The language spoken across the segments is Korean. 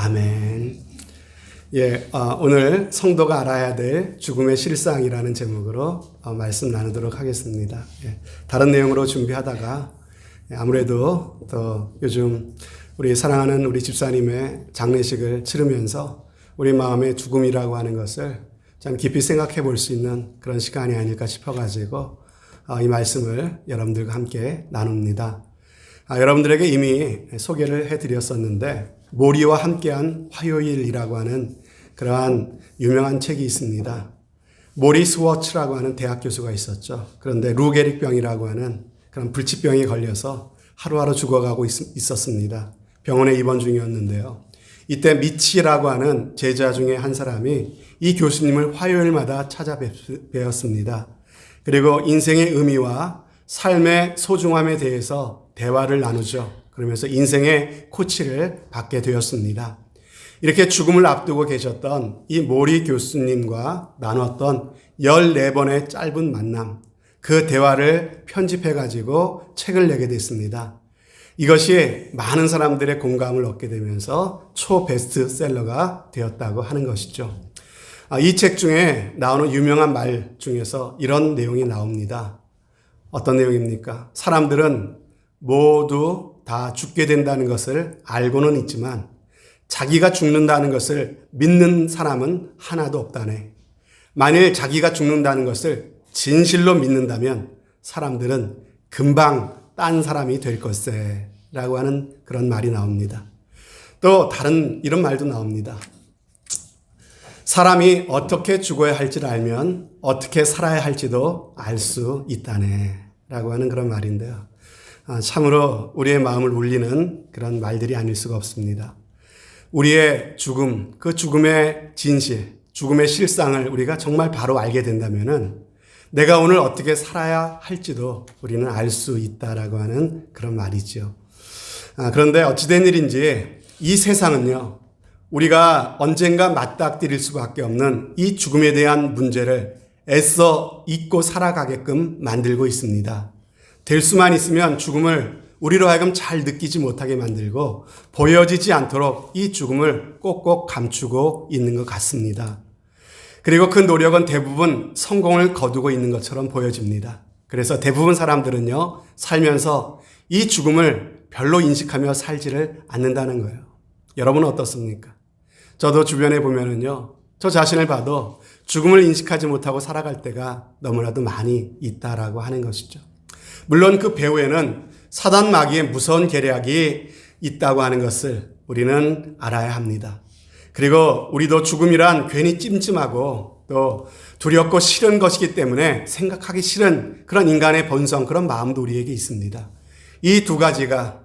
아멘. 오늘 성도가 알아야 될 죽음의 실상이라는 제목으로 말씀 나누도록 하겠습니다. 다른 내용으로 준비하다가 아무래도 또 요즘 우리 사랑하는 우리 집사님의 장례식을 치르면서 우리 마음의 죽음이라고 하는 것을 참 깊이 생각해 볼 수 있는 그런 시간이 아닐까 싶어가지고 이 말씀을 여러분들과 함께 나눕니다. 여러분들에게 이미 소개를 해드렸었는데 모리와 함께한 화요일이라고 하는 그러한 유명한 책이 있습니다. 모리 스워츠라고 하는 대학 교수가 있었죠. 그런데 루게릭병이라고 하는 그런 불치병에 걸려서 하루하루 죽어가고 있었습니다. 병원에 입원 중이었는데요. 이때 미치라고 하는 제자 중에 한 사람이 이 교수님을 화요일마다 찾아뵈었습니다. 그리고 인생의 의미와 삶의 소중함에 대해서 대화를 나누죠. 그러면서 인생의 코치를 받게 되었습니다. 이렇게 죽음을 앞두고 계셨던 이 모리 교수님과 나눴던 14번의 짧은 만남, 그 대화를 편집해가지고 책을 내게 됐습니다. 이것이 많은 사람들의 공감을 얻게 되면서 초베스트셀러가 되었다고 하는 것이죠. 이 책 중에 나오는 유명한 말 중에서 이런 내용이 나옵니다. 어떤 내용입니까? 사람들은 모두 다 죽게 된다는 것을 알고는 있지만 자기가 죽는다는 것을 믿는 사람은 하나도 없다네. 만일 자기가 죽는다는 것을 진실로 믿는다면 사람들은 금방 딴 사람이 될 것세 라고 하는 그런 말이 나옵니다. 또 다른 이런 말도 나옵니다. 사람이 어떻게 죽어야 할지를 알면 어떻게 살아야 할지도 알 수 있다네 라고 하는 그런 말인데요. 참으로 우리의 마음을 울리는 그런 말들이 아닐 수가 없습니다. 우리의 죽음, 그 죽음의 진실, 죽음의 실상을 우리가 정말 바로 알게 된다면은 내가 오늘 어떻게 살아야 할지도 우리는 알 수 있다라고 하는 그런 말이죠. 그런데 어찌된 일인지 이 세상은요, 우리가 언젠가 맞닥뜨릴 수밖에 없는 이 죽음에 대한 문제를 애써 잊고 살아가게끔 만들고 있습니다. 될 수만 있으면 죽음을 우리로 하여금 잘 느끼지 못하게 만들고 보여지지 않도록 이 죽음을 꼭꼭 감추고 있는 것 같습니다. 그리고 그 노력은 대부분 성공을 거두고 있는 것처럼 보여집니다. 그래서 대부분 사람들은요, 살면서 이 죽음을 별로 인식하며 살지를 않는다는 거예요. 여러분은 어떻습니까? 저도 주변에 보면은요, 저 자신을 봐도 죽음을 인식하지 못하고 살아갈 때가 너무나도 많이 있다라고 하는 것이죠. 물론 그 배후에는 사단 마귀의 무서운 계략이 있다고 하는 것을 우리는 알아야 합니다. 그리고 우리도 죽음이란 괜히 찜찜하고 또 두렵고 싫은 것이기 때문에 생각하기 싫은 그런 인간의 본성, 그런 마음도 우리에게 있습니다. 이 두 가지가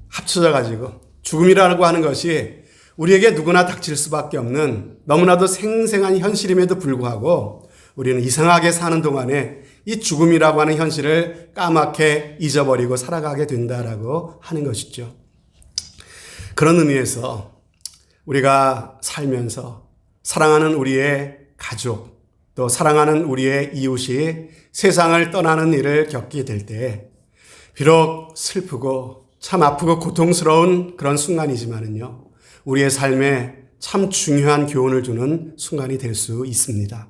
합쳐져 가지고 죽음이라고 하는 것이 우리에게 누구나 닥칠 수밖에 없는 너무나도 생생한 현실임에도 불구하고 우리는 이상하게 사는 동안에 이 죽음이라고 하는 현실을 까맣게 잊어버리고 살아가게 된다라고 하는 것이죠. 그런 의미에서 우리가 살면서 사랑하는 우리의 가족, 또 사랑하는 우리의 이웃이 세상을 떠나는 일을 겪게 될 때 비록 슬프고 참 아프고 고통스러운 그런 순간이지만은요, 우리의 삶에 참 중요한 교훈을 주는 순간이 될 수 있습니다.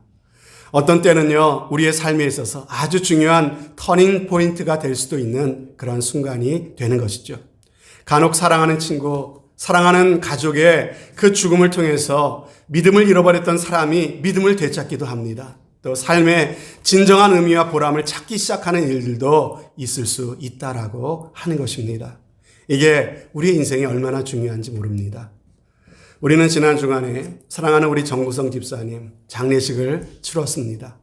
어떤 때는요, 우리의 삶에 있어서 아주 중요한 터닝 포인트가 될 수도 있는 그런 순간이 되는 것이죠. 간혹 사랑하는 친구, 사랑하는 가족의 그 죽음을 통해서 믿음을 잃어버렸던 사람이 믿음을 되찾기도 합니다. 또 삶의 진정한 의미와 보람을 찾기 시작하는 일들도 있을 수 있다라고 하는 것입니다. 이게 우리의 인생이 얼마나 중요한지 모릅니다. 우리는 지난 주간에 사랑하는 우리 정구성 집사님 장례식을 치렀습니다.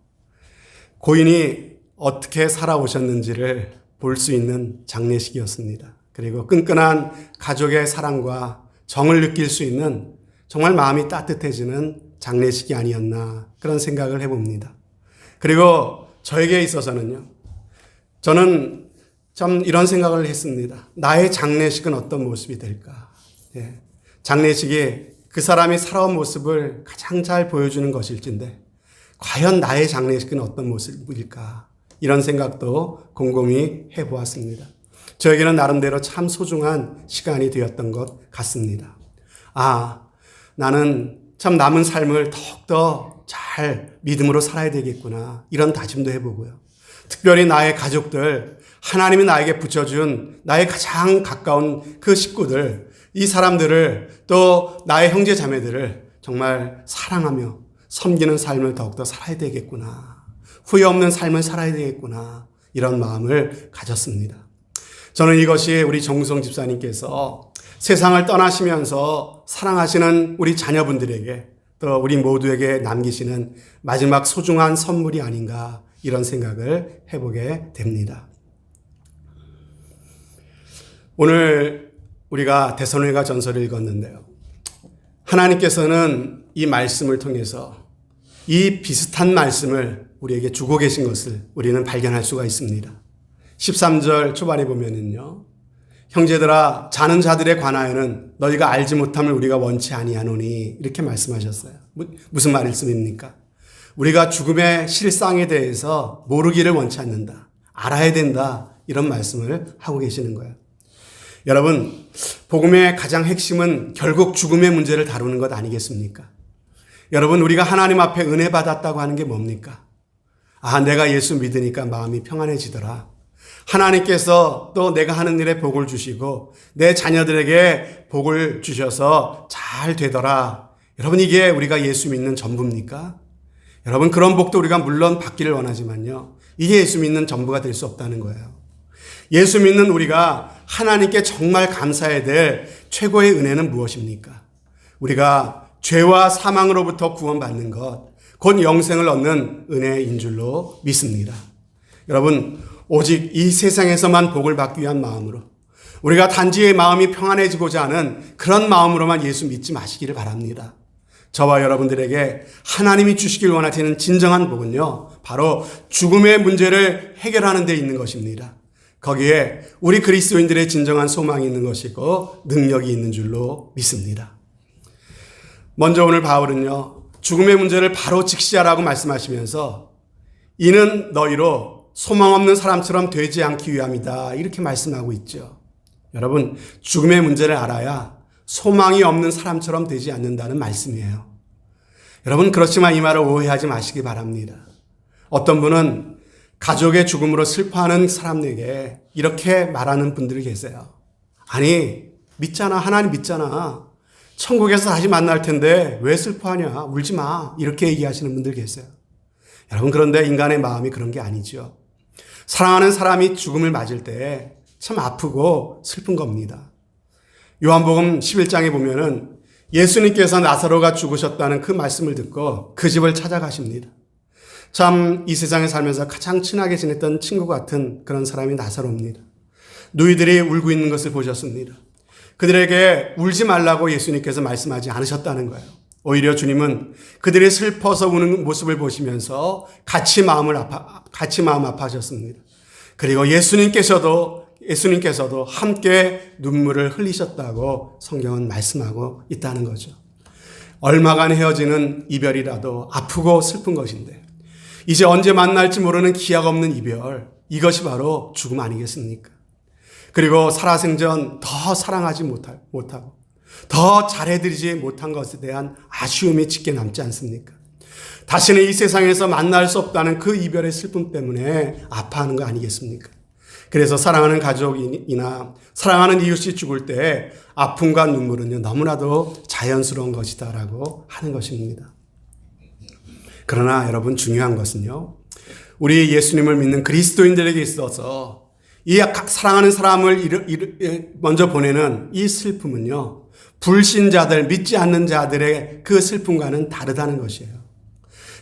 고인이 어떻게 살아오셨는지를 볼 수 있는 장례식이었습니다. 그리고 끈끈한 가족의 사랑과 정을 느낄 수 있는 정말 마음이 따뜻해지는 장례식이 아니었나 그런 생각을 해봅니다. 그리고 저에게 있어서는요, 저는 참 이런 생각을 했습니다. 나의 장례식은 어떤 모습이 될까? 장례식이 그 사람이 살아온 모습을 가장 잘 보여주는 것일진데 과연 나의 장례식은 어떤 모습일까? 이런 생각도 곰곰이 해보았습니다. 저에게는 나름대로 참 소중한 시간이 되었던 것 같습니다. 나는 참 남은 삶을 더욱더 잘 믿음으로 살아야 되겠구나. 이런 다짐도 해보고요. 특별히 나의 가족들, 하나님이 나에게 붙여준 나의 가장 가까운 그 식구들, 이 사람들을 또 나의 형제 자매들을 정말 사랑하며 섬기는 삶을 더욱더 살아야 되겠구나. 후회 없는 삶을 살아야 되겠구나. 이런 마음을 가졌습니다. 저는 이것이 우리 정우성 집사님께서 세상을 떠나시면서 사랑하시는 우리 자녀분들에게 또 우리 모두에게 남기시는 마지막 소중한 선물이 아닌가 이런 생각을 해보게 됩니다. 오늘 우리가 데살로니가 전서를 읽었는데요. 하나님께서는 이 말씀을 통해서 이 비슷한 말씀을 우리에게 주고 계신 것을 우리는 발견할 수가 있습니다. 13절 초반에 보면은요. 형제들아 자는 자들에 관하여는 너희가 알지 못함을 우리가 원치 아니하노니 이렇게 말씀하셨어요. 무슨 말씀입니까? 우리가 죽음의 실상에 대해서 모르기를 원치 않는다. 알아야 된다. 이런 말씀을 하고 계시는 거예요. 여러분, 복음의 가장 핵심은 결국 죽음의 문제를 다루는 것 아니겠습니까? 여러분, 우리가 하나님 앞에 은혜 받았다고 하는 게 뭡니까? 내가 예수 믿으니까 마음이 평안해지더라. 하나님께서 또 내가 하는 일에 복을 주시고 내 자녀들에게 복을 주셔서 잘 되더라. 여러분, 이게 우리가 예수 믿는 전부입니까? 여러분, 그런 복도 우리가 물론 받기를 원하지만요. 이게 예수 믿는 전부가 될 수 없다는 거예요. 예수 믿는 우리가 하나님께 정말 감사해야 될 최고의 은혜는 무엇입니까? 우리가 죄와 사망으로부터 구원받는 것, 곧 영생을 얻는 은혜인 줄로 믿습니다. 여러분, 오직 이 세상에서만 복을 받기 위한 마음으로 우리가 단지 마음이 평안해지고자 하는 그런 마음으로만 예수 믿지 마시기를 바랍니다. 저와 여러분들에게 하나님이 주시길 원하시는 진정한 복은요, 바로 죽음의 문제를 해결하는 데 있는 것입니다. 거기에 우리 그리스도인들의 진정한 소망이 있는 것이고 능력이 있는 줄로 믿습니다. 먼저 오늘 바울은요, 죽음의 문제를 바로 직시하라고 말씀하시면서 이는 너희로 소망 없는 사람처럼 되지 않기 위함이다. 이렇게 말씀하고 있죠. 여러분, 죽음의 문제를 알아야 소망이 없는 사람처럼 되지 않는다는 말씀이에요. 여러분, 그렇지만 이 말을 오해하지 마시기 바랍니다. 어떤 분은 가족의 죽음으로 슬퍼하는 사람에게 이렇게 말하는 분들이 계세요. 아니, 믿잖아. 하나님 믿잖아. 천국에서 다시 만날 텐데 왜 슬퍼하냐. 울지 마. 이렇게 얘기하시는 분들 계세요. 여러분, 그런데 인간의 마음이 그런 게 아니죠. 사랑하는 사람이 죽음을 맞을 때 참 아프고 슬픈 겁니다. 요한복음 11장에 보면은 예수님께서 나사로가 죽으셨다는 그 말씀을 듣고 그 집을 찾아가십니다. 참 이 세상에 살면서 가장 친하게 지냈던 친구 같은 그런 사람이 나사로입니다. 누이들이 울고 있는 것을 보셨습니다. 그들에게 울지 말라고 예수님께서 말씀하지 않으셨다는 거예요. 오히려 주님은 그들이 슬퍼서 우는 모습을 보시면서 같이 마음 아파하셨습니다. 그리고 예수님께서도 함께 눈물을 흘리셨다고 성경은 말씀하고 있다는 거죠. 얼마간 헤어지는 이별이라도 아프고 슬픈 것인데 이제 언제 만날지 모르는 기약 없는 이별, 이것이 바로 죽음 아니겠습니까? 그리고 살아생전 더 사랑하지 못하고 더 잘해드리지 못한 것에 대한 아쉬움이 짙게 남지 않습니까? 다시는 이 세상에서 만날 수 없다는 그 이별의 슬픔 때문에 아파하는 거 아니겠습니까? 그래서 사랑하는 가족이나 사랑하는 이웃이 죽을 때 아픔과 눈물은요, 너무나도 자연스러운 것이다라고 하는 것입니다. 그러나 여러분, 중요한 것은요, 우리 예수님을 믿는 그리스도인들에게 있어서 이 사랑하는 사람을 먼저 보내는 이 슬픔은요, 불신자들, 믿지 않는 자들의 그 슬픔과는 다르다는 것이에요.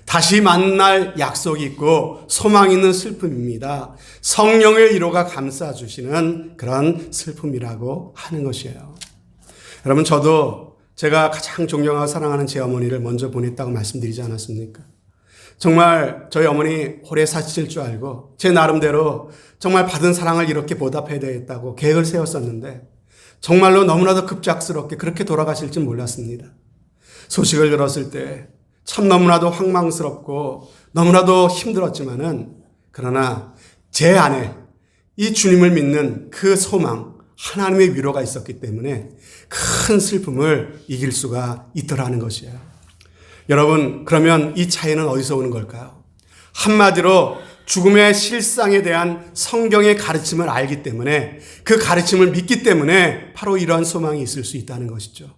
다시 만날 약속이 있고 소망 있는 슬픔입니다. 성령의 위로가 감싸주시는 그런 슬픔이라고 하는 것이에요. 여러분, 저도 제가 가장 존경하고 사랑하는 제 어머니를 먼저 보냈다고 말씀드리지 않았습니까? 정말 저희 어머니 오래 사실 줄 알고 제 나름대로 정말 받은 사랑을 이렇게 보답해야 되겠다고 계획을 세웠었는데 정말로 너무나도 급작스럽게 그렇게 돌아가실 줄 몰랐습니다. 소식을 들었을 때 참 너무나도 황망스럽고 너무나도 힘들었지만은 그러나 제 안에 이 주님을 믿는 그 소망, 하나님의 위로가 있었기 때문에 큰 슬픔을 이길 수가 있더라는 것이에요. 여러분, 그러면 이 차이는 어디서 오는 걸까요? 한마디로 죽음의 실상에 대한 성경의 가르침을 알기 때문에, 그 가르침을 믿기 때문에 바로 이러한 소망이 있을 수 있다는 것이죠.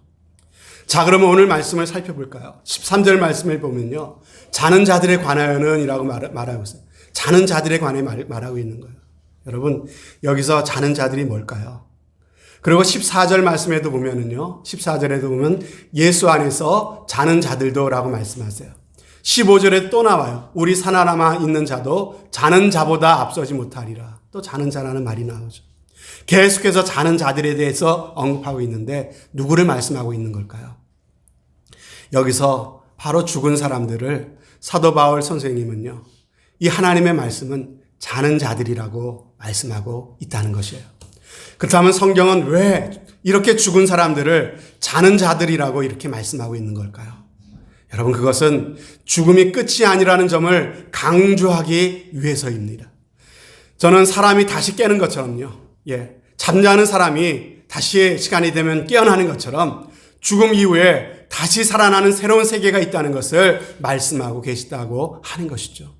자, 그러면 오늘 말씀을 살펴볼까요? 13절 말씀을 보면요, 자는 자들에 관하여는 이라고 말하고 있어요. 자는 자들에 관해 말하고 있는 거예요. 여러분, 여기서 자는 자들이 뭘까요? 그리고 14절 말씀에도 보면은요, 14절에도 보면 예수 안에서 자는 자들도 라고 말씀하세요. 15절에 또 나와요. 우리 살아남아 있는 자도 자는 자보다 앞서지 못하리라. 또 자는 자라는 말이 나오죠. 계속해서 자는 자들에 대해서 언급하고 있는데 누구를 말씀하고 있는 걸까요? 여기서 바로 죽은 사람들을 사도 바울 선생님은요, 이 하나님의 말씀은 자는 자들이라고 말씀하고 있다는 것이에요. 그렇다면 성경은 왜 이렇게 죽은 사람들을 자는 자들이라고 이렇게 말씀하고 있는 걸까요? 여러분, 그것은 죽음이 끝이 아니라는 점을 강조하기 위해서입니다. 저는 사람이 다시 깨는 것처럼요, 잠자는 사람이 다시 시간이 되면 깨어나는 것처럼 죽음 이후에 다시 살아나는 새로운 세계가 있다는 것을 말씀하고 계시다고 하는 것이죠.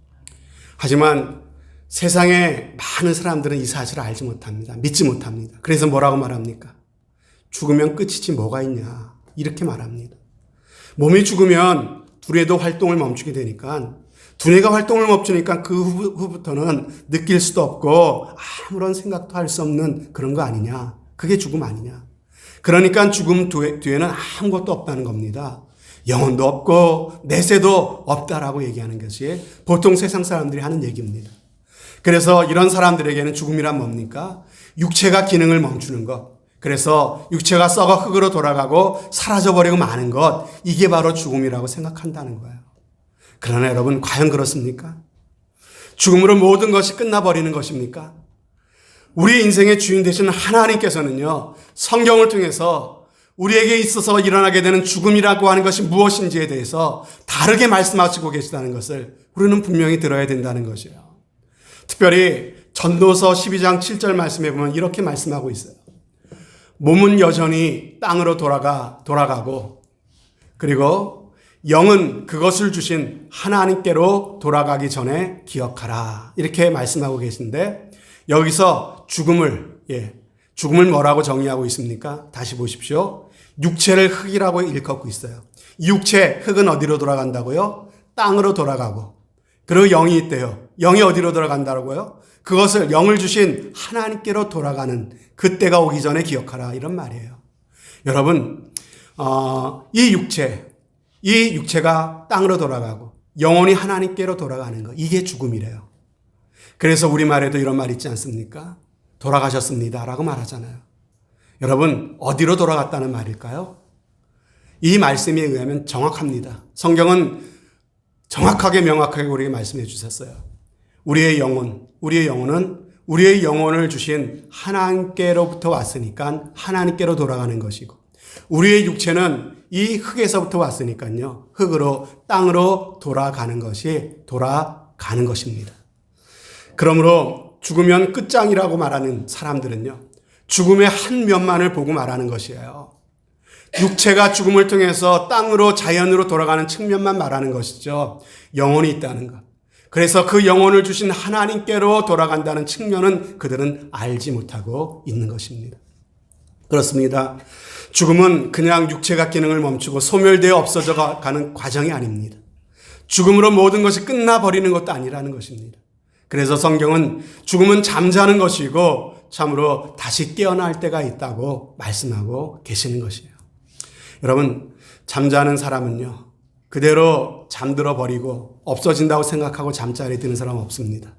하지만 세상에 많은 사람들은 이 사실을 알지 못합니다. 믿지 못합니다. 그래서 뭐라고 말합니까? 죽으면 끝이지 뭐가 있냐, 이렇게 말합니다. 몸이 죽으면 두뇌도 활동을 멈추게 되니까, 두뇌가 활동을 멈추니까 그 후부터는 느낄 수도 없고 아무런 생각도 할 수 없는 그런 거 아니냐, 그게 죽음 아니냐. 그러니까 죽음 뒤에는 아무것도 없다는 겁니다. 영혼도 없고 내세도 없다라고 얘기하는 것이 보통 세상 사람들이 하는 얘기입니다. 그래서 이런 사람들에게는 죽음이란 뭡니까? 육체가 기능을 멈추는 것, 그래서 육체가 썩어 흙으로 돌아가고 사라져버리고 마는 것, 이게 바로 죽음이라고 생각한다는 거예요. 그러나 여러분, 과연 그렇습니까? 죽음으로 모든 것이 끝나버리는 것입니까? 우리 인생의 주인 되시는 하나님께서는요, 성경을 통해서 우리에게 있어서 일어나게 되는 죽음이라고 하는 것이 무엇인지에 대해서 다르게 말씀하시고 계시다는 것을 우리는 분명히 들어야 된다는 것이에요. 특별히 전도서 12장 7절 말씀에 보면 이렇게 말씀하고 있어요. 몸은 여전히 땅으로 돌아가고, 그리고 영은 그것을 주신 하나님께로 돌아가기 전에 기억하라, 이렇게 말씀하고 계신데, 여기서 죽음을 뭐라고 정의하고 있습니까? 다시 보십시오. 육체를 흙이라고 일컫고 있어요. 육체, 흙은 어디로 돌아간다고요? 땅으로 돌아가고, 그리고 영이 있대요. 영이 어디로 돌아간다고요? 그것을, 영을 주신 하나님께로 돌아가는 그때가 오기 전에 기억하라, 이런 말이에요. 여러분, 이 육체가 땅으로 돌아가고 영혼이 하나님께로 돌아가는 것, 이게 죽음이래요. 그래서 우리말에도 이런 말 있지 않습니까? 돌아가셨습니다 라고 말하잖아요. 여러분, 어디로 돌아갔다는 말일까요? 이 말씀에 의하면 정확합니다. 성경은 정확하게 명확하게 우리에게 말씀해 주셨어요. 우리의 영혼은 우리의 영혼을 주신 하나님께로부터 왔으니까 하나님께로 돌아가는 것이고, 우리의 육체는 이 흙에서부터 왔으니까요, 흙으로, 땅으로 돌아가는 것입니다. 그러므로 죽으면 끝장이라고 말하는 사람들은요, 죽음의 한 면만을 보고 말하는 것이에요. 육체가 죽음을 통해서 땅으로, 자연으로 돌아가는 측면만 말하는 것이죠. 영혼이 있다는 것. 그래서 그 영혼을 주신 하나님께로 돌아간다는 측면은 그들은 알지 못하고 있는 것입니다. 그렇습니다. 죽음은 그냥 육체가 기능을 멈추고 소멸되어 없어져 가는 과정이 아닙니다. 죽음으로 모든 것이 끝나버리는 것도 아니라는 것입니다. 그래서 성경은 죽음은 잠자는 것이고 참으로 다시 깨어날 때가 있다고 말씀하고 계시는 것이에요. 여러분, 잠자는 사람은요, 그대로 잠들어 버리고 없어진다고 생각하고 잠자리에 드는 사람은 없습니다.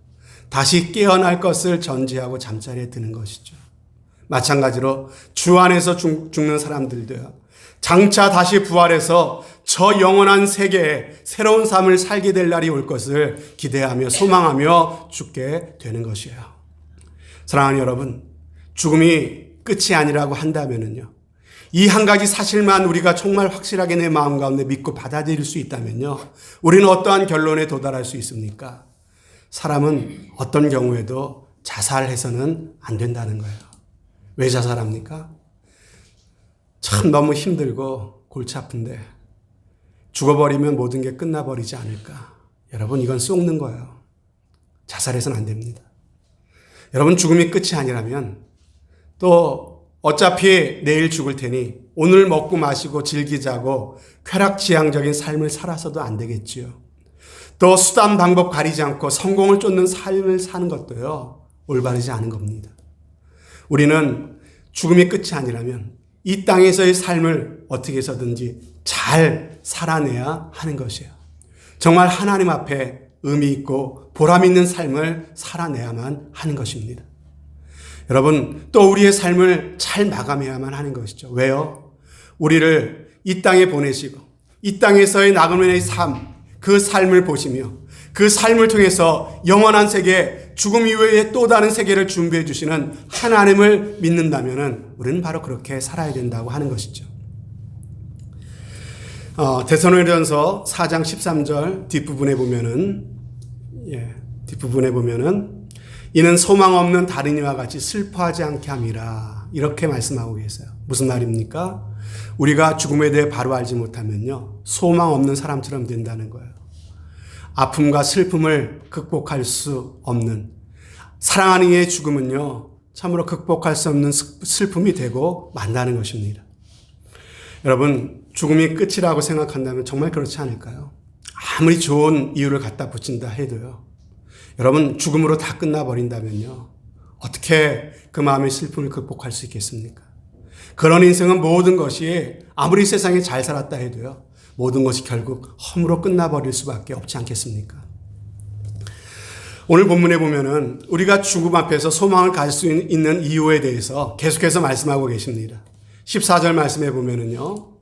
다시 깨어날 것을 전제하고 잠자리에 드는 것이죠. 마찬가지로 주 안에서 죽는 사람들도요, 장차 다시 부활해서 저 영원한 세계에 새로운 삶을 살게 될 날이 올 것을 기대하며 소망하며 죽게 되는 것이에요. 사랑하는 여러분, 죽음이 끝이 아니라고 한다면요, 이 한 가지 사실만 우리가 정말 확실하게 내 마음 가운데 믿고 받아들일 수 있다면요, 우리는 어떠한 결론에 도달할 수 있습니까? 사람은 어떤 경우에도 자살해서는 안 된다는 거예요. 왜 자살합니까? 참 너무 힘들고 골치 아픈데 죽어버리면 모든 게 끝나버리지 않을까. 여러분, 이건 속는 거예요. 자살해서는 안 됩니다. 여러분, 죽음이 끝이 아니라면 또 어차피 내일 죽을 테니 오늘 먹고 마시고 즐기자고 쾌락지향적인 삶을 살아서도 안 되겠지요. 또 수단 방법 가리지 않고 성공을 쫓는 삶을 사는 것도요, 올바르지 않은 겁니다. 우리는 죽음이 끝이 아니라면 이 땅에서의 삶을 어떻게 해서든지 잘 살아내야 하는 것이에요. 정말 하나님 앞에 의미 있고 보람 있는 삶을 살아내야만 하는 것입니다. 여러분, 또 우리의 삶을 잘 마감해야만 하는 것이죠. 왜요? 우리를 이 땅에 보내시고 이 땅에서의 나그네의 삶, 그 삶을 보시며 그 삶을 통해서 영원한 세계, 죽음 이후에 또 다른 세계를 준비해 주시는 하나님을 믿는다면 우리는 바로 그렇게 살아야 된다고 하는 것이죠. 데살로니가전서 4장 13절 뒷부분에 보면은 이는 소망 없는 다른 이와 같이 슬퍼하지 않게 함이라, 이렇게 말씀하고 계세요. 무슨 말입니까? 우리가 죽음에 대해 바로 알지 못하면요, 소망 없는 사람처럼 된다는 거예요. 아픔과 슬픔을 극복할 수 없는, 사랑하는 이의 죽음은요, 참으로 극복할 수 없는 슬픔이 되고 만다는 것입니다. 여러분, 죽음이 끝이라고 생각한다면 정말 그렇지 않을까요? 아무리 좋은 이유를 갖다 붙인다 해도요, 여러분, 죽음으로 다 끝나버린다면요, 어떻게 그 마음의 슬픔을 극복할 수 있겠습니까? 그런 인생은 모든 것이 아무리 세상에 잘 살았다 해도요, 모든 것이 결국 험으로 끝나버릴 수밖에 없지 않겠습니까? 오늘 본문에 보면은 우리가 죽음 앞에서 소망을 가질 수 있는 이유에 대해서 계속해서 말씀하고 계십니다. 14절 말씀에 보면은요,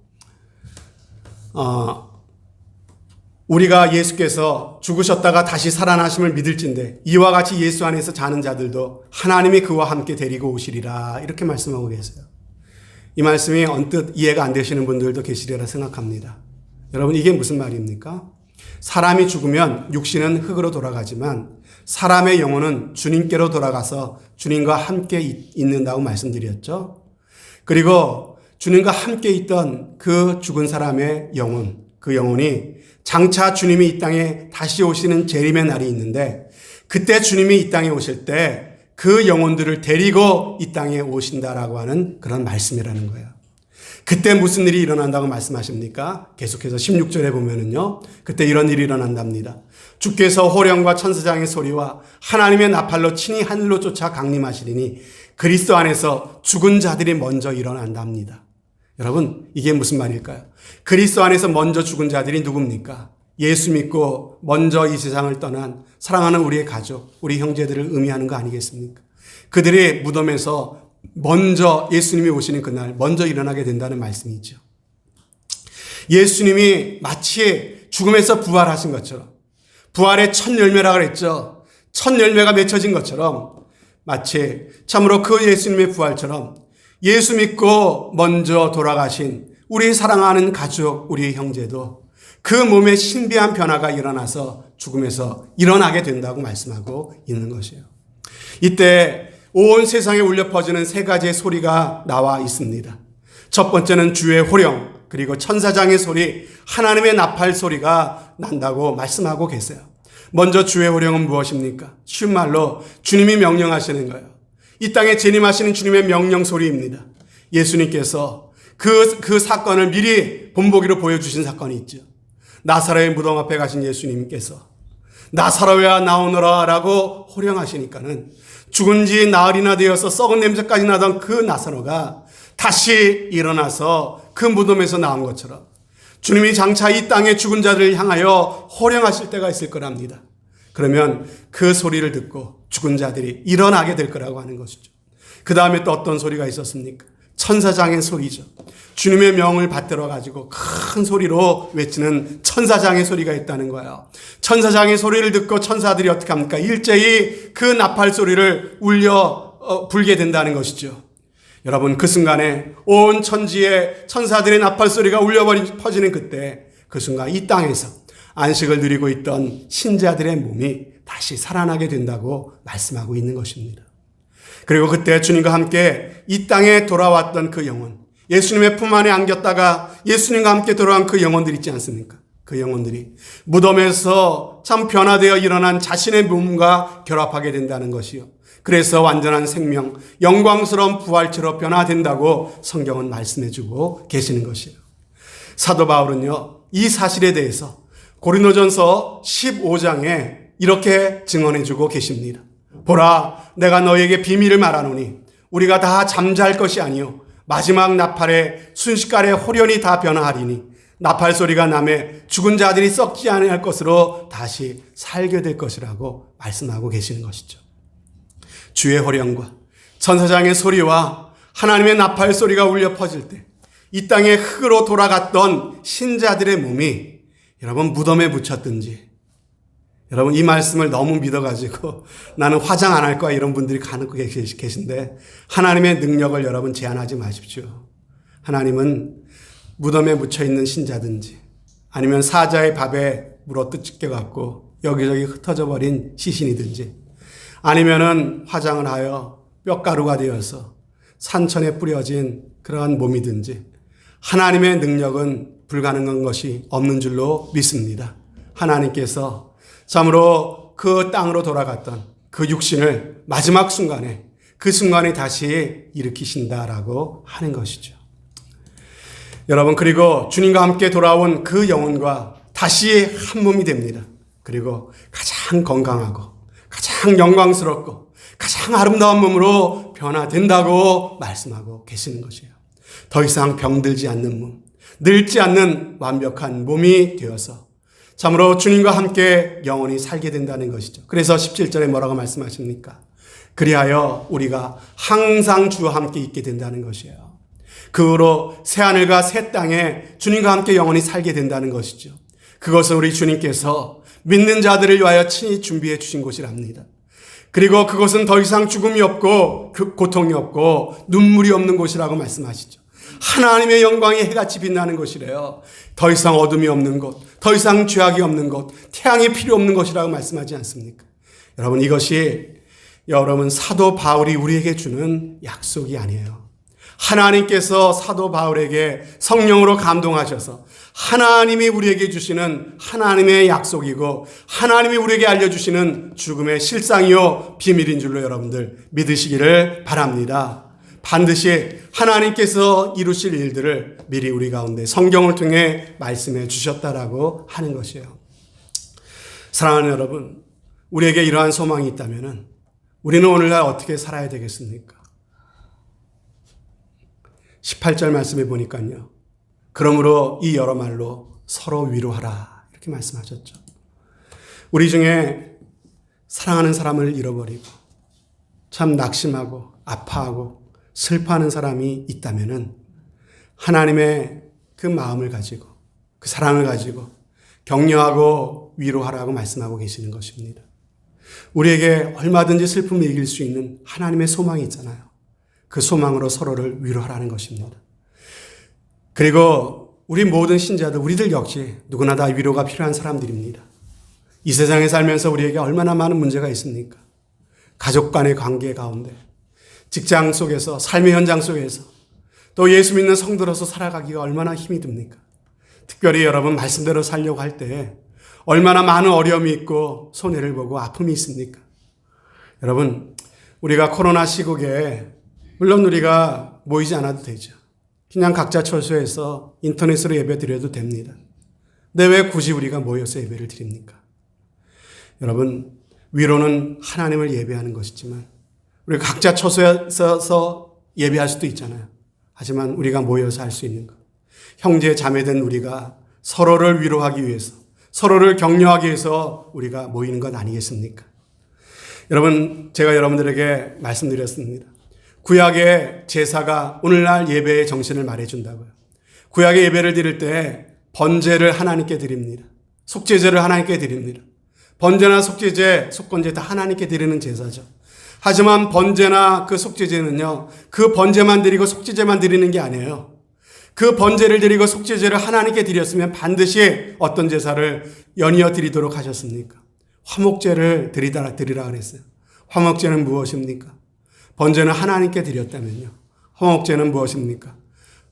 우리가 예수께서 죽으셨다가 다시 살아나심을 믿을진대 이와 같이 예수 안에서 자는 자들도 하나님이 그와 함께 데리고 오시리라, 이렇게 말씀하고 계세요. 이 말씀이 언뜻 이해가 안 되시는 분들도 계시리라 생각합니다. 여러분, 이게 무슨 말입니까? 사람이 죽으면 육신은 흙으로 돌아가지만 사람의 영혼은 주님께로 돌아가서 주님과 함께 있는다고 말씀드렸죠. 그리고 주님과 함께 있던 그 죽은 사람의 영혼, 그 영혼이 장차 주님이 이 땅에 다시 오시는 재림의 날이 있는데, 그때 주님이 이 땅에 오실 때 그 영혼들을 데리고 이 땅에 오신다라고 하는 그런 말씀이라는 거예요. 그때 무슨 일이 일어난다고 말씀하십니까? 계속해서 16절에 보면은요, 그때 이런 일이 일어난답니다. 주께서 호령과 천사장의 소리와 하나님의 나팔로 친히 하늘로 쫓아 강림하시리니 그리스도 안에서 죽은 자들이 먼저 일어난답니다. 여러분, 이게 무슨 말일까요? 그리스도 안에서 먼저 죽은 자들이 누굽니까? 예수 믿고 먼저 이 세상을 떠난 사랑하는 우리의 가족, 우리 형제들을 의미하는 거 아니겠습니까? 그들이 무덤에서 먼저 예수님이 오시는 그날 먼저 일어나게 된다는 말씀이죠. 예수님이 마치 죽음에서 부활하신 것처럼, 부활의 첫 열매라고 그랬죠. 첫 열매가 맺혀진 것처럼, 마치 참으로 그 예수님의 부활처럼 예수 믿고 먼저 돌아가신 우리 사랑하는 가족, 우리 형제도 그 몸에 신비한 변화가 일어나서 죽음에서 일어나게 된다고 말씀하고 있는 것이에요. 이때 온 세상에 울려 퍼지는 세 가지의 소리가 나와 있습니다. 첫 번째는 주의 호령, 그리고 천사장의 소리, 하나님의 나팔 소리가 난다고 말씀하고 계세요. 먼저 주의 호령은 무엇입니까? 쉬운 말로 주님이 명령하시는 거예요. 이 땅에 재림하시는 주님의 명령 소리입니다. 예수님께서 그 사건을 미리 본보기로 보여주신 사건이 있죠. 나사로의 무덤 앞에 가신 예수님께서 나사로야 나오너라 라고 호령하시니까는 죽은 지 나흘이나 되어서 썩은 냄새까지 나던 그 나사로가 다시 일어나서 그 무덤에서 나온 것처럼 주님이 장차 이 땅의 죽은 자들을 향하여 호령하실 때가 있을 거랍니다. 그러면 그 소리를 듣고 죽은 자들이 일어나게 될 거라고 하는 것이죠. 그 다음에 또 어떤 소리가 있었습니까? 천사장의 소리죠. 주님의 명을 받들어 가지고 큰 소리로 외치는 천사장의 소리가 있다는 거예요. 천사장의 소리를 듣고 천사들이 어떻게 합니까? 일제히 그 나팔 소리를 울려 불게 된다는 것이죠. 여러분, 그 순간에 온 천지에 천사들의 나팔 소리가 울려 퍼지는 그때, 그 순간 이 땅에서 안식을 누리고 있던 신자들의 몸이 다시 살아나게 된다고 말씀하고 있는 것입니다. 그리고 그때 주님과 함께 이 땅에 돌아왔던 그 영혼, 예수님의 품 안에 안겼다가 예수님과 함께 돌아온 그 영혼들이 있지 않습니까? 그 영혼들이 무덤에서 참 변화되어 일어난 자신의 몸과 결합하게 된다는 것이요. 그래서 완전한 생명, 영광스러운 부활체로 변화된다고 성경은 말씀해주고 계시는 것이에요. 사도 바울은요, 이 사실에 대해서 고린도전서 15장에 이렇게 증언해주고 계십니다. 보라, 내가 너에게 비밀을 말하노니 우리가 다 잠잘 것이 아니요 마지막 나팔에 순식간에 홀연히 다 변화하리니 나팔 소리가 나매 죽은 자들이 썩지 아니할 것으로 다시 살게 될 것이라고 말씀하고 계시는 것이죠. 주의 호령과 천사장의 소리와 하나님의 나팔 소리가 울려 퍼질 때 이 땅의 흙으로 돌아갔던 신자들의 몸이 여러분 무덤에 묻혔든지, 여러분 이 말씀을 너무 믿어가지고 나는 화장 안 할 거야 이런 분들이 간혹 계신데, 하나님의 능력을 여러분 제한하지 마십시오. 하나님은 무덤에 묻혀있는 신자든지 아니면 사자의 밥에 물어 뜯겨갖고 여기저기 흩어져 버린 시신이든지 아니면은 화장을 하여 뼈가루가 되어서 산천에 뿌려진 그러한 몸이든지 하나님의 능력은 불가능한 것이 없는 줄로 믿습니다. 하나님께서 참으로 그 땅으로 돌아갔던 그 육신을 마지막 순간에 그 순간에 다시 일으키신다라고 하는 것이죠. 여러분, 그리고 주님과 함께 돌아온 그 영혼과 다시 한 몸이 됩니다. 그리고 가장 건강하고 가장 영광스럽고 가장 아름다운 몸으로 변화된다고 말씀하고 계시는 것이에요. 더 이상 병들지 않는 몸, 늙지 않는 완벽한 몸이 되어서 참으로 주님과 함께 영원히 살게 된다는 것이죠. 그래서 17절에 뭐라고 말씀하십니까? 그리하여 우리가 항상 주와 함께 있게 된다는 것이에요. 그 후로 새하늘과 새 땅에 주님과 함께 영원히 살게 된다는 것이죠. 그것은 우리 주님께서 믿는 자들을 위하여 친히 준비해 주신 곳이랍니다. 그리고 그것은 더 이상 죽음이 없고 고통이 없고 눈물이 없는 곳이라고 말씀하시죠. 하나님의 영광이 해같이 빛나는 곳이래요. 더 이상 어둠이 없는 곳, 더 이상 죄악이 없는 곳, 태양이 필요 없는 곳이라고 말씀하지 않습니까? 여러분, 이것이 여러분 사도 바울이 우리에게 주는 약속이 아니에요. 하나님께서 사도 바울에게 성령으로 감동하셔서 하나님이 우리에게 주시는 하나님의 약속이고 하나님이 우리에게 알려주시는 죽음의 실상이요 비밀인 줄로 여러분들 믿으시기를 바랍니다. 반드시 하나님께서 이루실 일들을 미리 우리 가운데 성경을 통해 말씀해 주셨다라고 하는 것이에요. 사랑하는 여러분, 우리에게 이러한 소망이 있다면 우리는 오늘날 어떻게 살아야 되겠습니까? 18절 말씀해 보니까요. 그러므로 이 여러 말로 서로 위로하라 이렇게 말씀하셨죠. 우리 중에 사랑하는 사람을 잃어버리고 참 낙심하고 아파하고 슬퍼하는 사람이 있다면은 하나님의 그 마음을 가지고 그 사랑을 가지고 격려하고 위로하라고 말씀하고 계시는 것입니다. 우리에게 얼마든지 슬픔을 이길 수 있는 하나님의 소망이 있잖아요. 그 소망으로 서로를 위로하라는 것입니다. 그리고 우리 모든 신자들, 우리들 역시 누구나 다 위로가 필요한 사람들입니다. 이 세상에 살면서 우리에게 얼마나 많은 문제가 있습니까? 가족 간의 관계 가운데, 직장 속에서, 삶의 현장 속에서, 또 예수 믿는 성도로서 살아가기가 얼마나 힘이 듭니까? 특별히 여러분 말씀대로 살려고 할 때 얼마나 많은 어려움이 있고 손해를 보고 아픔이 있습니까? 여러분, 우리가 코로나 시국에 물론 우리가 모이지 않아도 되죠. 그냥 각자 처소에서 인터넷으로 예배 드려도 됩니다. 근데 왜 굳이 우리가 모여서 예배를 드립니까? 여러분, 위로는 하나님을 예배하는 것이지만 우리가 각자 처소에서 예배할 수도 있잖아요. 하지만 우리가 모여서 할 수 있는 것, 형제 자매된 우리가 서로를 위로하기 위해서, 서로를 격려하기 위해서 우리가 모이는 것 아니겠습니까? 여러분, 제가 여러분들에게 말씀드렸습니다. 구약의 제사가 오늘날 예배의 정신을 말해준다고요. 구약의 예배를 드릴 때 번제를 하나님께 드립니다. 속죄제를 하나님께 드립니다. 번제나 속죄제, 속건제 다 하나님께 드리는 제사죠. 하지만 번제나 그 속죄제는요, 그 번제만 드리고 속죄제만 드리는 게 아니에요. 그 번제를 드리고 속죄제를 하나님께 드렸으면 반드시 어떤 제사를 연이어 드리도록 하셨습니까? 화목제를 드리라 그랬어요. 화목제는 무엇입니까? 번제는 하나님께 드렸다면요. 화목제는 무엇입니까?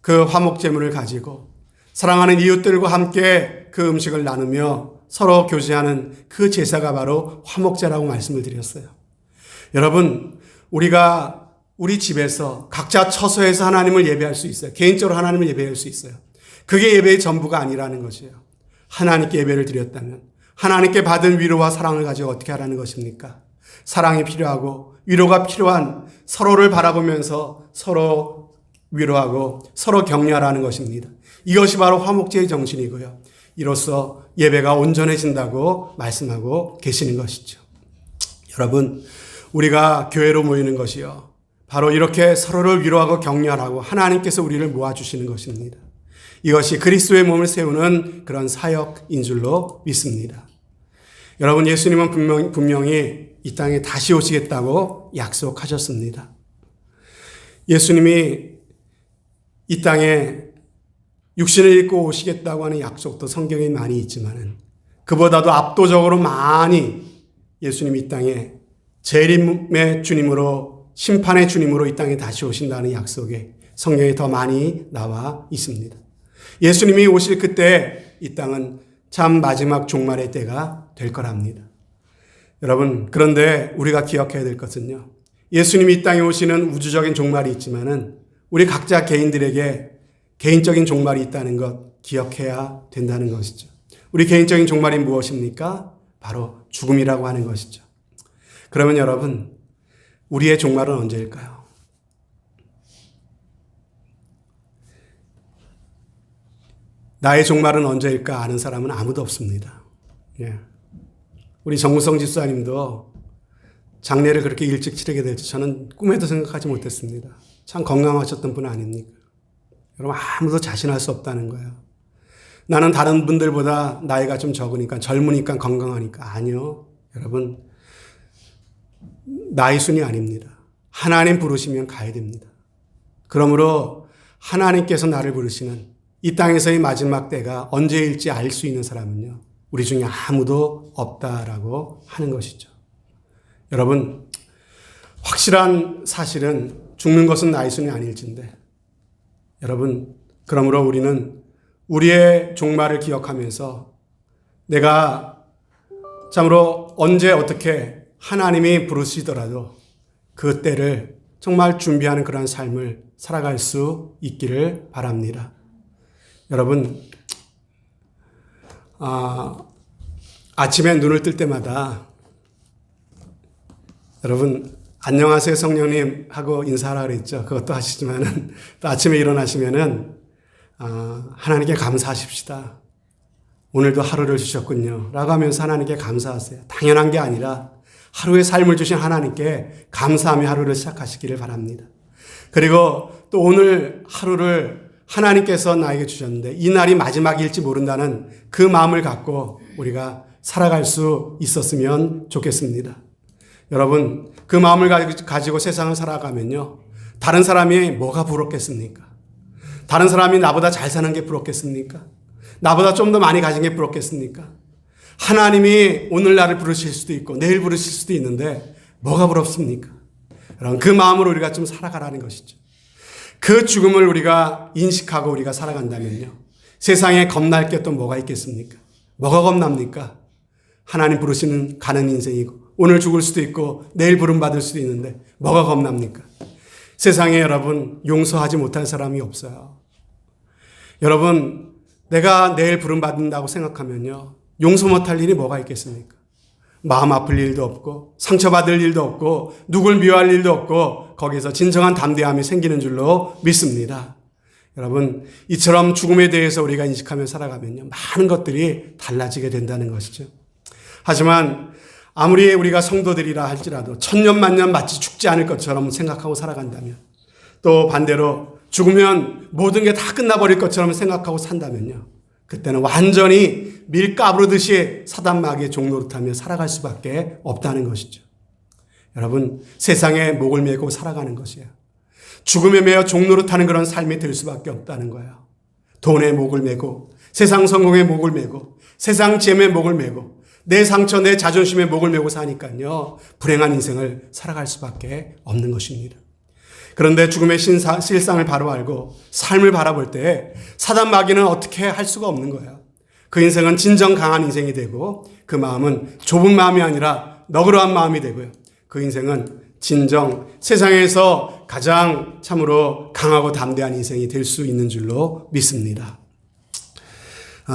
그 화목제물을 가지고 사랑하는 이웃들과 함께 그 음식을 나누며 서로 교제하는 그 제사가 바로 화목제라고 말씀을 드렸어요. 여러분, 우리가 우리 집에서 각자 처소에서 하나님을 예배할 수 있어요. 개인적으로 하나님을 예배할 수 있어요. 그게 예배의 전부가 아니라는 것이에요. 하나님께 예배를 드렸다면 하나님께 받은 위로와 사랑을 가지고 어떻게 하라는 것입니까? 사랑이 필요하고 위로가 필요한 서로를 바라보면서 서로 위로하고 서로 격려하라는 것입니다. 이것이 바로 화목제의 정신이고요. 이로써 예배가 온전해진다고 말씀하고 계시는 것이죠. 여러분, 우리가 교회로 모이는 것이요. 바로 이렇게 서로를 위로하고 격려하라고 하나님께서 우리를 모아주시는 것입니다. 이것이 그리스도의 몸을 세우는 그런 사역인 줄로 믿습니다. 여러분, 예수님은 분명히 이 땅에 다시 오시겠다고 약속하셨습니다. 예수님이 이 땅에 육신을 입고 오시겠다고 하는 약속도 성경에 많이 있지만 그보다도 압도적으로 많이 예수님이 이 땅에 재림의 주님으로 심판의 주님으로 이 땅에 다시 오신다는 약속에 성경에 더 많이 나와 있습니다. 예수님이 오실 그때 이 땅은 참 마지막 종말의 때가 될 거랍니다. 여러분, 그런데 우리가 기억해야 될 것은요. 예수님이 이 땅에 오시는 우주적인 종말이 있지만은 우리 각자 개인들에게 개인적인 종말이 있다는 것 기억해야 된다는 것이죠. 우리 개인적인 종말이 무엇입니까? 바로 죽음이라고 하는 것이죠. 그러면 여러분, 우리의 종말은 언제일까요? 나의 종말은 언제일까 아는 사람은 아무도 없습니다. 예. 우리 정무성 집사님도 장례를 그렇게 일찍 치르게 될지 저는 꿈에도 생각하지 못했습니다. 참 건강하셨던 분 아닙니까? 여러분, 아무도 자신할 수 없다는 거예요. 나는 다른 분들보다 나이가 좀 적으니까, 젊으니까, 건강하니까. 아니요. 여러분, 나이 순이 아닙니다. 하나님 부르시면 가야 됩니다. 그러므로 하나님께서 나를 부르시는 이 땅에서의 마지막 때가 언제일지 알 수 있는 사람은요, 우리 중에 아무도 없다라고 하는 것이죠. 여러분, 확실한 사실은 죽는 것은 나이 순이 아닐진데, 여러분, 그러므로 우리는 우리의 종말을 기억하면서 내가 참으로 언제 어떻게 하나님이 부르시더라도 그 때를 정말 준비하는 그런 삶을 살아갈 수 있기를 바랍니다. 여러분, 아침에 눈을 뜰 때마다 여러분, 안녕하세요 성령님 하고 인사하라 그랬죠. 그것도 하시지만은 또 아침에 일어나시면은 하나님께 감사하십시다. 오늘도 하루를 주셨군요. 라고 하면서 하나님께 감사하세요. 당연한 게 아니라 하루의 삶을 주신 하나님께 감사하며 하루를 시작하시기를 바랍니다. 그리고 또 오늘 하루를 하나님께서 나에게 주셨는데 이 날이 마지막일지 모른다는 그 마음을 갖고 우리가 살아갈 수 있었으면 좋겠습니다. 여러분, 그 마음을 가지고 세상을 살아가면요, 다른 사람이 뭐가 부럽겠습니까? 다른 사람이 나보다 잘 사는 게 부럽겠습니까? 나보다 좀 더 많이 가진 게 부럽겠습니까? 하나님이 오늘 나를 부르실 수도 있고 내일 부르실 수도 있는데 뭐가 부럽습니까? 여러분, 그 마음으로 우리가 좀 살아가라는 것이죠. 그 죽음을 우리가 인식하고 우리가 살아간다면요, 세상에 겁날 게 또 뭐가 있겠습니까? 뭐가 겁납니까? 하나님 부르시는 가는 인생이고 오늘 죽을 수도 있고 내일 부름받을 수도 있는데 뭐가 겁납니까? 세상에 여러분, 용서하지 못할 사람이 없어요. 여러분, 내가 내일 부름받는다고 생각하면요, 용서 못할 일이 뭐가 있겠습니까? 마음 아플 일도 없고 상처받을 일도 없고 누굴 미워할 일도 없고 거기서 진정한 담대함이 생기는 줄로 믿습니다. 여러분, 이처럼 죽음에 대해서 우리가 인식하며 살아가면요, 많은 것들이 달라지게 된다는 것이죠. 하지만 아무리 우리가 성도들이라 할지라도 천년만년 마치 죽지 않을 것처럼 생각하고 살아간다면, 또 반대로 죽으면 모든 게 다 끝나버릴 것처럼 생각하고 산다면요, 그때는 완전히 밀 까부르듯이 사단 마귀의 종노릇하며 살아갈 수밖에 없다는 것이죠. 여러분, 세상에 목을 메고 살아가는 것이에요. 죽음에 매여 종노릇하는 그런 삶이 될 수밖에 없다는 거예요. 돈에 목을 메고 세상 성공에 목을 메고 세상 재물에 목을 메고 내 상처, 내 자존심에 목을 메고 사니까요. 불행한 인생을 살아갈 수밖에 없는 것입니다. 그런데 죽음의 실상을 바로 알고 삶을 바라볼 때 사단 마귀는 어떻게 할 수가 없는 거예요. 그 인생은 진정 강한 인생이 되고 그 마음은 좁은 마음이 아니라 너그러운 마음이 되고요. 그 인생은 진정 세상에서 가장 참으로 강하고 담대한 인생이 될 수 있는 줄로 믿습니다.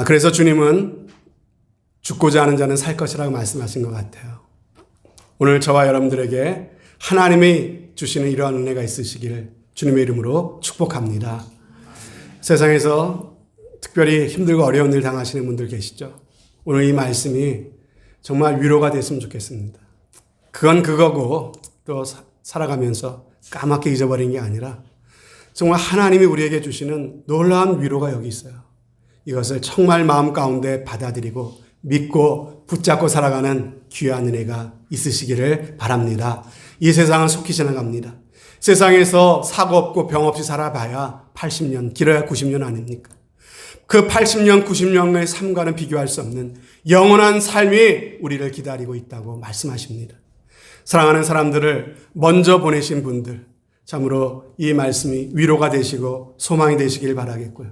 그래서 주님은 죽고자 하는 자는 살 것이라고 말씀하신 것 같아요. 오늘 저와 여러분들에게 하나님이 주시는 이러한 은혜가 있으시기를 주님의 이름으로 축복합니다. 세상에서 특별히 힘들고 어려운 일 당하시는 분들 계시죠? 오늘 이 말씀이 정말 위로가 됐으면 좋겠습니다. 그건 그거고 또 살아가면서 까맣게 잊어버린 게 아니라 정말 하나님이 우리에게 주시는 놀라운 위로가 여기 있어요. 이것을 정말 마음 가운데 받아들이고 믿고 붙잡고 살아가는 귀한 은혜가 있으시기를 바랍니다. 이 세상은 속히 지나갑니다. 세상에서 사고 없고 병 없이 살아봐야 80년, 길어야 90년 아닙니까? 그 80년, 90년의 삶과는 비교할 수 없는 영원한 삶이 우리를 기다리고 있다고 말씀하십니다. 사랑하는 사람들을 먼저 보내신 분들, 참으로 이 말씀이 위로가 되시고 소망이 되시길 바라겠고요.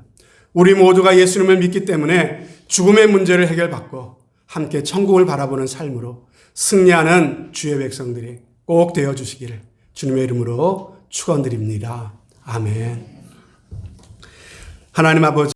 우리 모두가 예수님을 믿기 때문에 죽음의 문제를 해결받고 함께 천국을 바라보는 삶으로 승리하는 주의 백성들이 꼭 되어주시기를 주님의 이름으로 축원드립니다. 아멘. 하나님 아버지